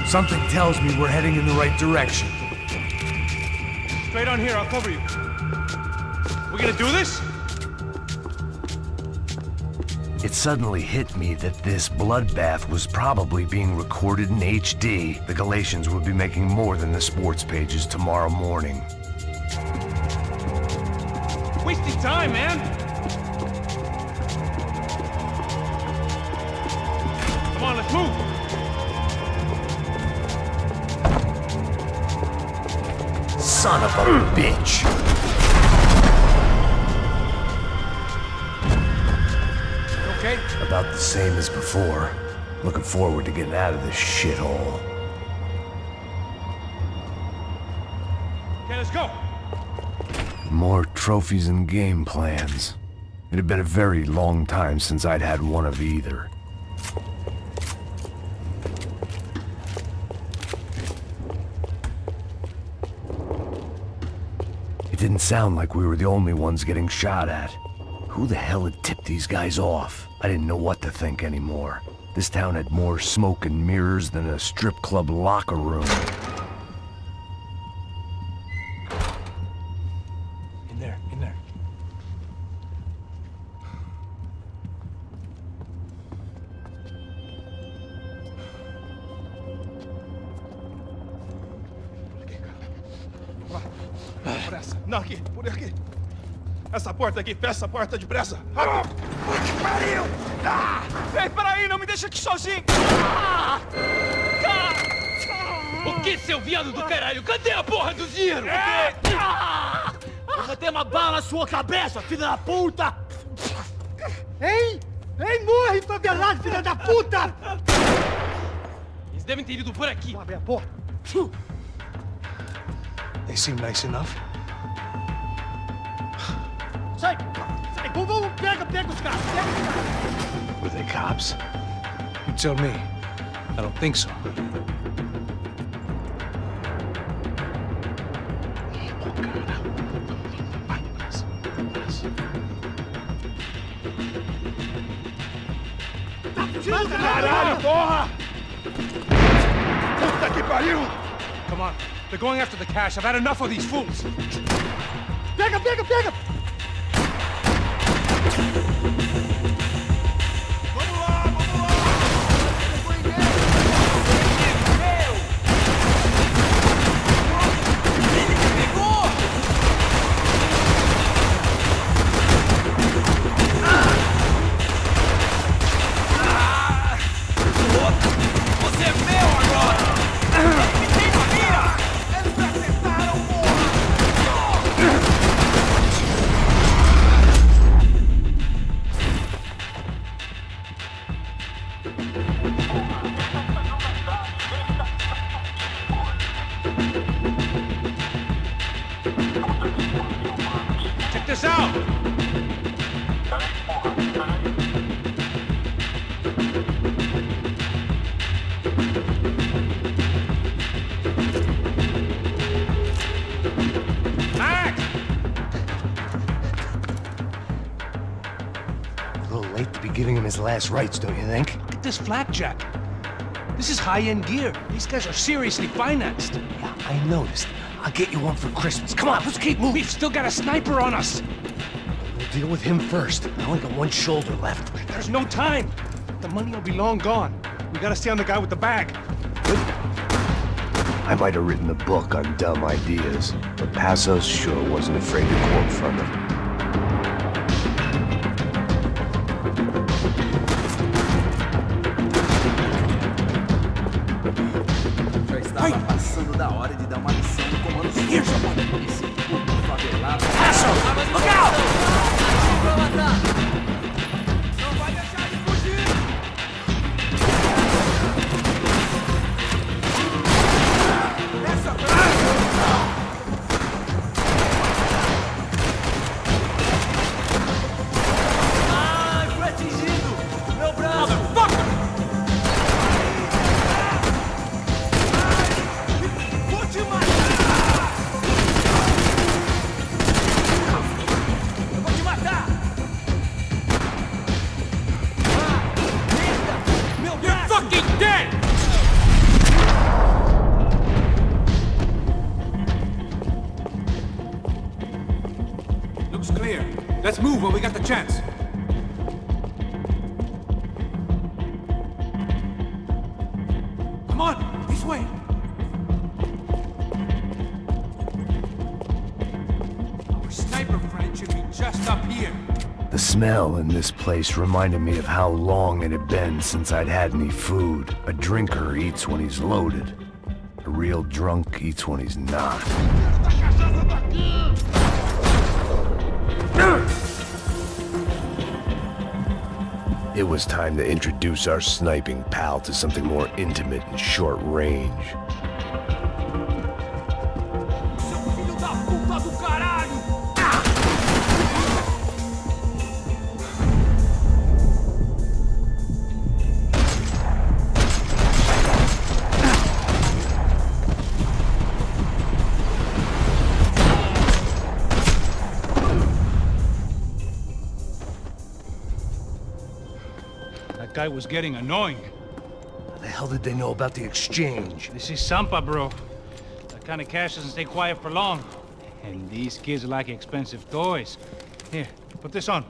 Something tells me we're heading in the right direction. Straight on here, I'll cover you. We gonna do this? It suddenly hit me that this bloodbath was probably being recorded in HD. The Galatians would be making more than the sports pages tomorrow morning. Wasting time, man! Come on, let's move! Son of a bitch! Okay? About the same as before. Looking forward to getting out of this shithole. Okay, let's go! More trophies and game plans. It had been a very long time since I'd had one of either. It didn't sound like we were the only ones getting shot at. Who the hell had tipped these guys off? I didn't know what to think anymore. This town had more smoke and mirrors than a strip club locker room. In there, in there. Por essa. Não, aqui. Por aqui. Essa porta aqui. Fecha essa porta depressa. Rápido. Que pariu! Ei, peraí. Não me deixa aqui sozinho. O que, seu viado do caralho? Cadê a porra do dinheiro? Vou ter uma bala na sua cabeça, filha da puta! Ei! Ei, morre, favelado, filha da puta! Eles devem ter ido por aqui. Abre a porta. They seem nice enough. Sai! Sai! Vamos, pega os caras! Pega os caras! Were they cops? You tell me. I don't think so. Caralho, porra! Puta que pariu! Come on. They're going after the cash. I've had enough of these fools. Pega! Vamos lá! Marcel! Max! A little late to be giving him his last rites, don't you think? Look at this flakjack. This is high-end gear. These guys are seriously financed. Yeah, I noticed. I'll get you one for Christmas. Come on, let's keep moving. We've still got a sniper on us. We'll deal with him first. I only got one shoulder left. There's no time. The money will be long gone. We gotta stay on the guy with the bag. I might have written a book on dumb ideas, but Passos sure wasn't afraid to quote from it. Já estava passando da hora de dar uma lição no comando sul. Esse puto favelado. Passos! Look out! Pra matar! Não vai deixar ele fugir! Essa Ai, foi atingido! Meu braço! Motherfucker! Vou te matar! Eu vou te matar! Merda! Meu braço! You're fucking dead! Looks clear. Let's move when we got the chance. Come on, this way. Our sniper friend should be just up here. The smell in this place reminded me of how long it had been since I'd had any food. A drinker eats when he's loaded. A real drunk eats when he's not. It was time to introduce our sniping pal to something more intimate and short range. Seu filho da puta do caralho! That guy was getting annoying. How the hell did they know about the exchange? This is Sampa, bro. That kind of cash doesn't stay quiet for long. And these kids like expensive toys. Here, put this on.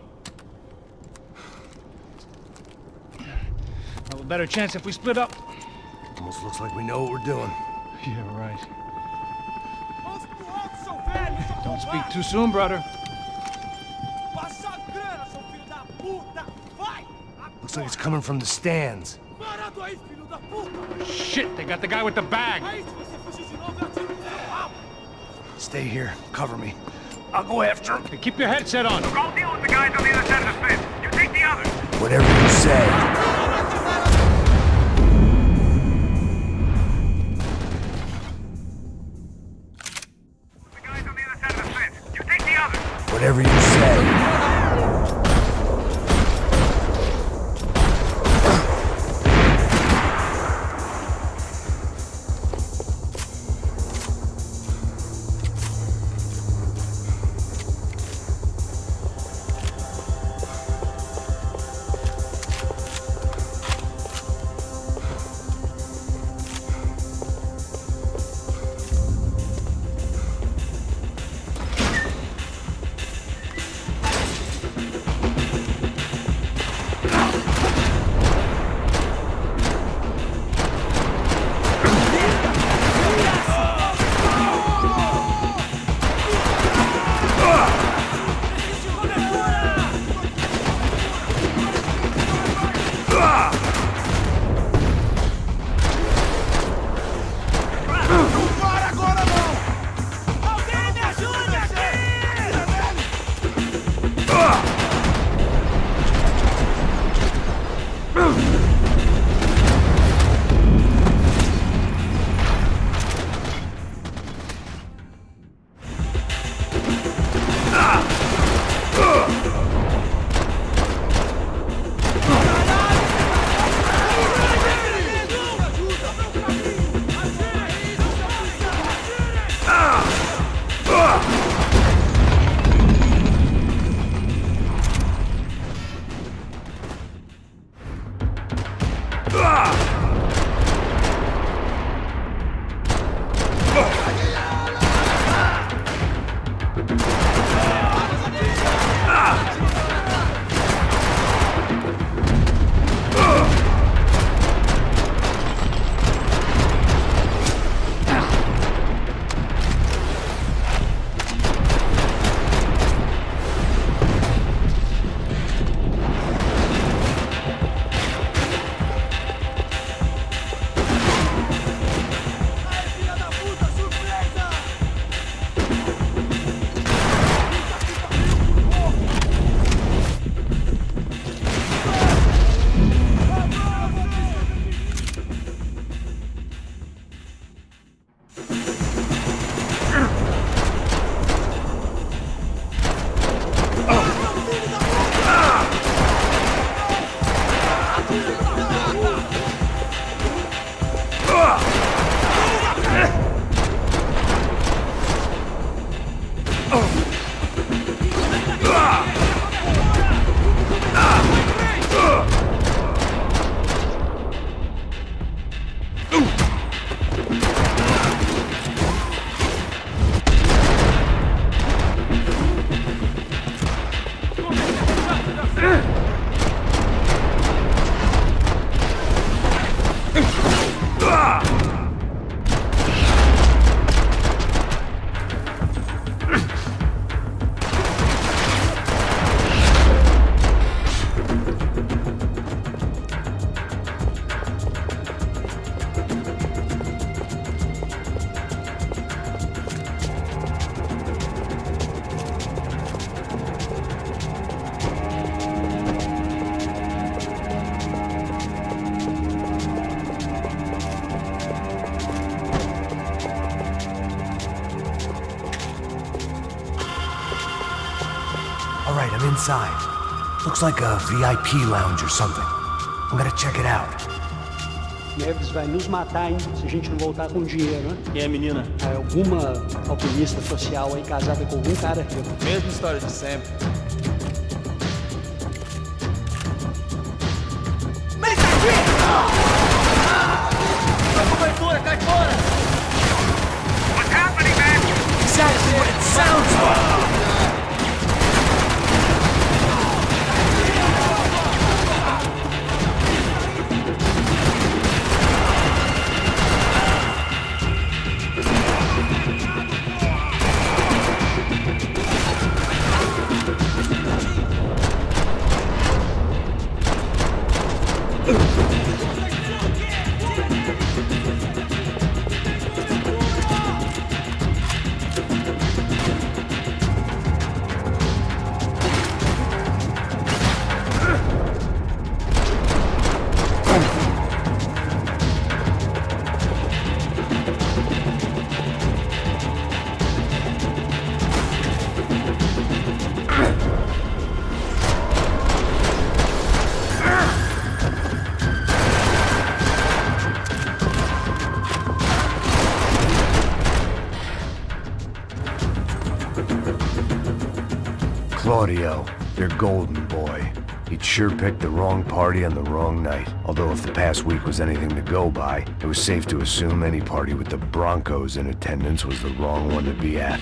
Have a better chance if we split up. Almost looks like we know what we're doing. Yeah, right. Mãos pro alto, seu velho! Seu Don't speak covarde! too soon, brother. Passa a grana, seu filho da puta! Vai! Looks like it's coming from the stands. Parado aí, filho da puta! Shit, they got the guy with the bag. Aí, se você fugir de novo, eu atiro no seu rabo! Stay here. Cover me. I'll go after him. Hey, keep your headset on. I'll deal with the guys on the other side of the fence. You take the others. Whatever you say. The guys on the other side of the fence. You take the others. Whatever you say. inside. Looks like a VIP lounge or something. I'm gonna check it out. Neves vai nos matar, hein, se a gente não voltar com dinheiro, né? Quem é a menina? É alguma alpinista social aí casada com algum cara rico. Mesma história de sempre. Vem aqui! Vai cobertura, cai fora! What's happening, man? Exactly what it sounds like! Claudio, your golden boy. He'd sure picked the wrong party on the wrong night. Although if the past week was anything to go by, it was safe to assume any party with the Broncos in attendance was the wrong one to be at.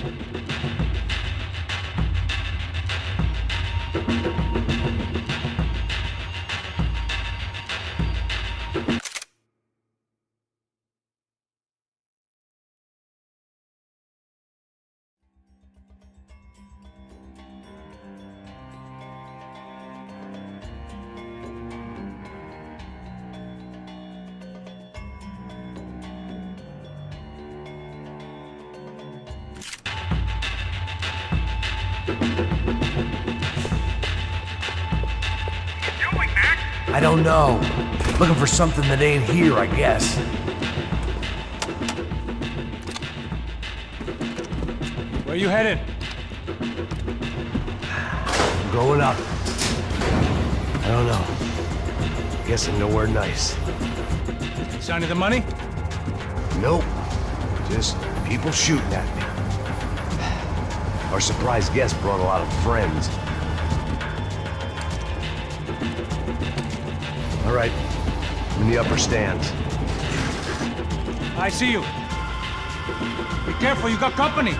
I don't know. Looking for something that ain't here, I guess. Where you headed? I'm going up. I don't know. Guessing nowhere nice. Sign of the money? Nope. Just people shooting at me. Our surprise guest brought a lot of friends. All right, I'm in the upper stands. I see you. Be careful, you got company.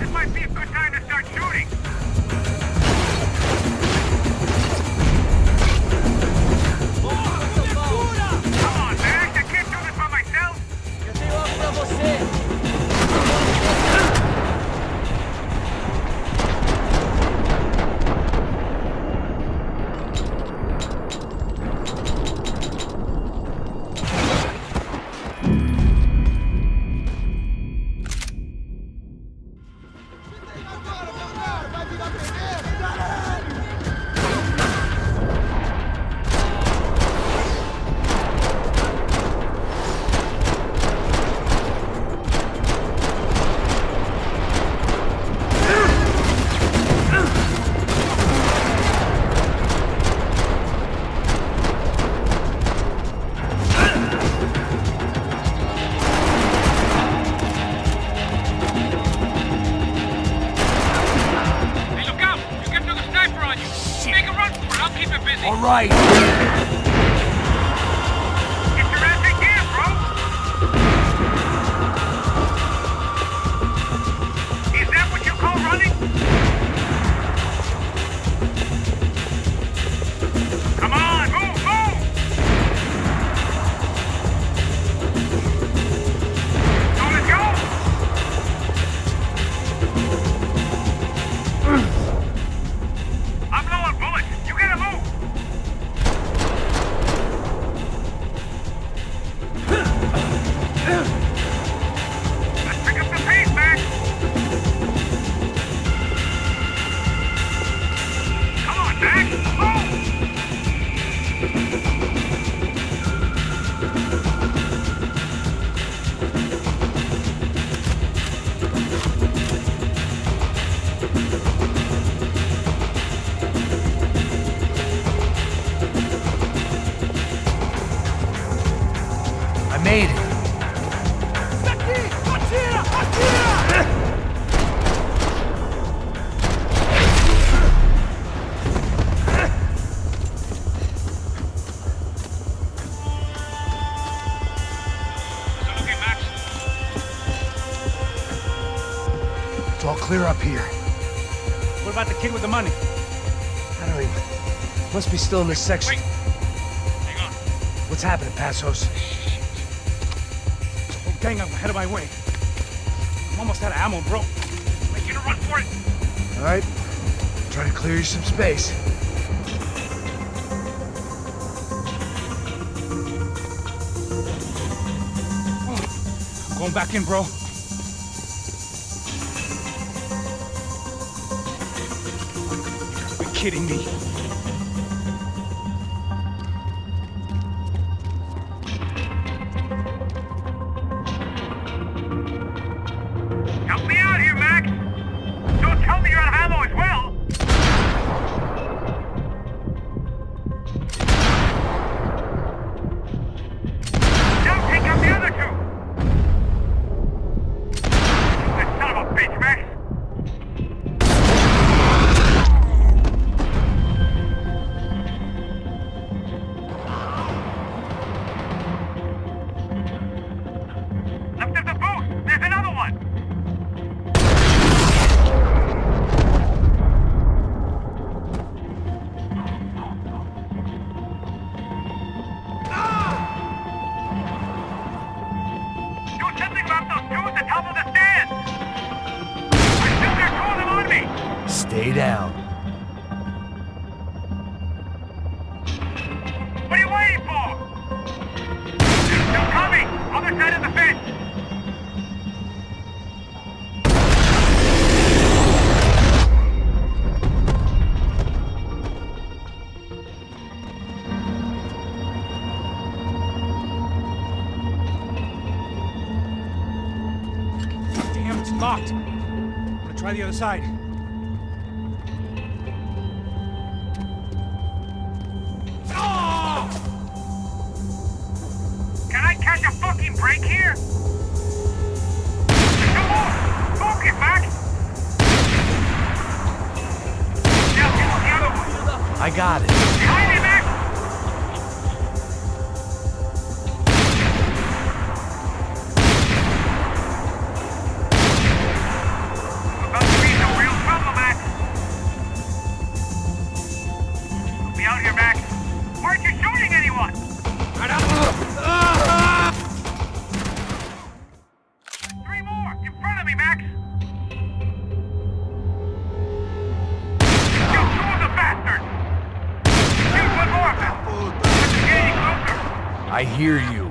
This might be a good time to start shooting. Come on, man, I can't do this by myself. Eu tenho algo pra você. All right. Get your ass in gear, bro. Is that what you call running? Come on, move, move. So let's go. I'm low on bullets. You gotta move. Let's pick up the pace, Max. It's all clear up here. What about the kid with the money? I don't even... Must be still in this section. Wait. Hang on. What's happening, Passos? There's a whole gang up ahead of my way. I'm almost out of ammo, bro. Make you to run for it. All right. Try to clear you some space. I'm going back in, bro. You're kidding me. Help me out here, Max! Don't tell me you're out of ammo as well! Now take out the other two! You son of a bitch, Max! Left of the booth! There's another one! Do something about those two at the top of the stairs! I think there's two of them on me! Stay down. What are you waiting for? They're still coming! Other side of the fence! Damn, it's locked. I'm gonna try the other side. Oh! Can I catch a fucking break here? Come on! Focus, Max! Now get the other one! I got it. Behind me, Max! We're about to be in some real trouble, Max! We'll be out here, Max! Aren't you shooting anyone? Three more! In front of me, Max! You two of the bastards! Shoot one more of them! It's getting closer! I hear you.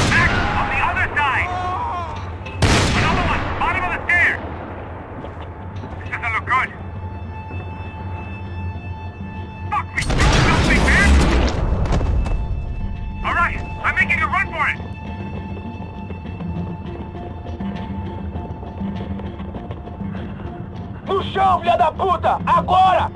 Max, on the other side! Another one, bottom of the stairs! This doesn't look good. Fuck me! Help me, man! Alright, I'm making a run for it! No chão, filha da puta! Agora!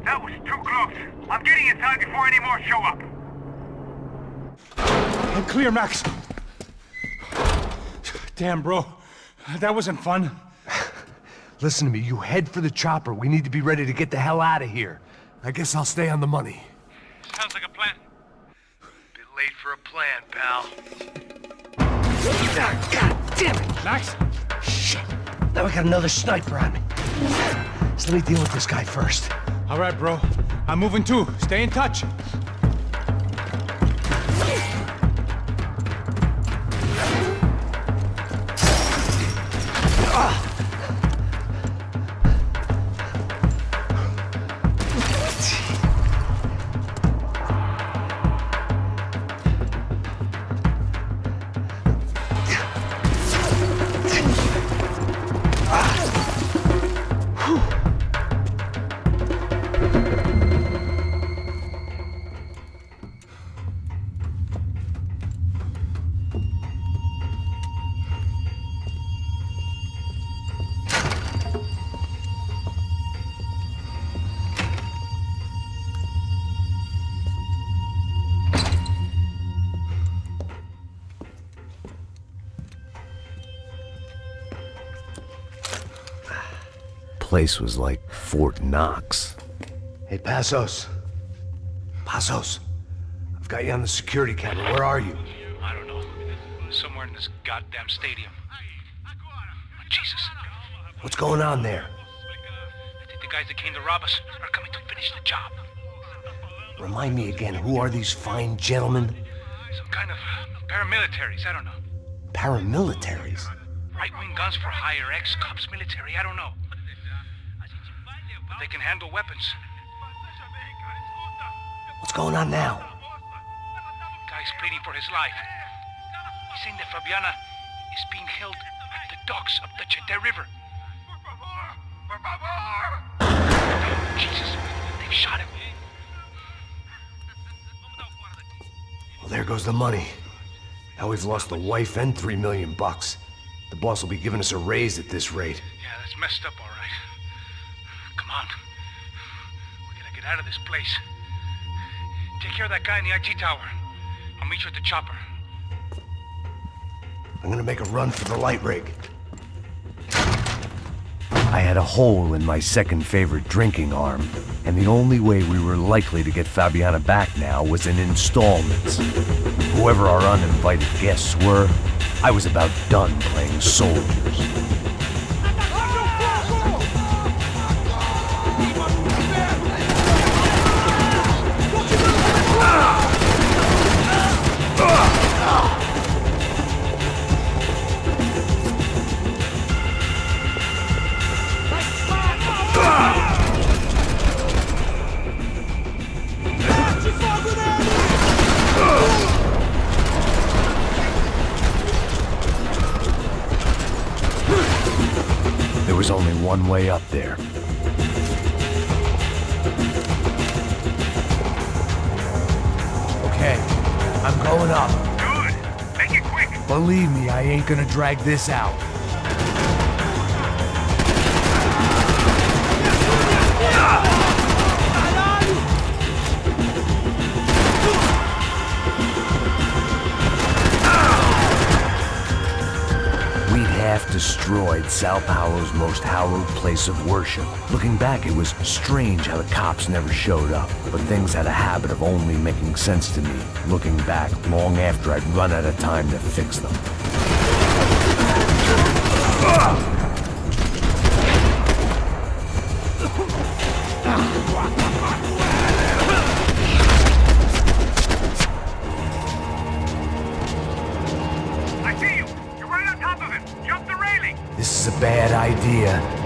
That was too close. I'm getting inside before any more show up. I'm clear, Max. Damn, bro. That wasn't fun. Listen to me, you head for the chopper. We need to be ready to get the hell out of here. I guess I'll stay on the money. Sounds like a plan. Bit late for a plan, pal. God damn it! Max? Shit. Now we got another sniper on me. So let me deal with this guy first. All right, bro. I'm moving too. Stay in touch. place was like Fort Knox. Hey, Passos. Passos. I've got you on the security camera. Where are you? I don't know. Somewhere in this goddamn stadium. Jesus. What's going on there? I think the guys that came to rob us are coming to finish the job. Remind me again, who are these fine gentlemen? Some kind of paramilitaries, I don't know. Paramilitaries? Right-wing guns for hire, ex-cops, military, I don't know. But they can handle weapons. What's going on now? Guy's pleading for his life. He's saying that Fabiana is being held at the docks of the Chete River. Jesus, they've shot him. Well, there goes the money. Now we've lost the wife and $3 million. The boss will be giving us a raise at this rate. Yeah, that's messed up, all right. Come on. We gotta get out of this place. Take care of that guy in the IT tower. I'll meet you at the chopper. I'm gonna make a run for the light rig. I had a hole in my second favorite drinking arm, and the only way we were likely to get Fabiana back now was in installments. Whoever our uninvited guests were, I was about done playing soldiers. There was only one way up there. Okay, I'm going up. Good. Make it quick. Believe me, I ain't gonna drag this out. Destroyed Sao Paulo's most hallowed place of worship. Looking back, it was strange how the cops never showed up, but things had a habit of only making sense to me, looking back long after I'd run out of time to fix them. I see you. You're right on top of him. Jump the railing. This is a bad idea.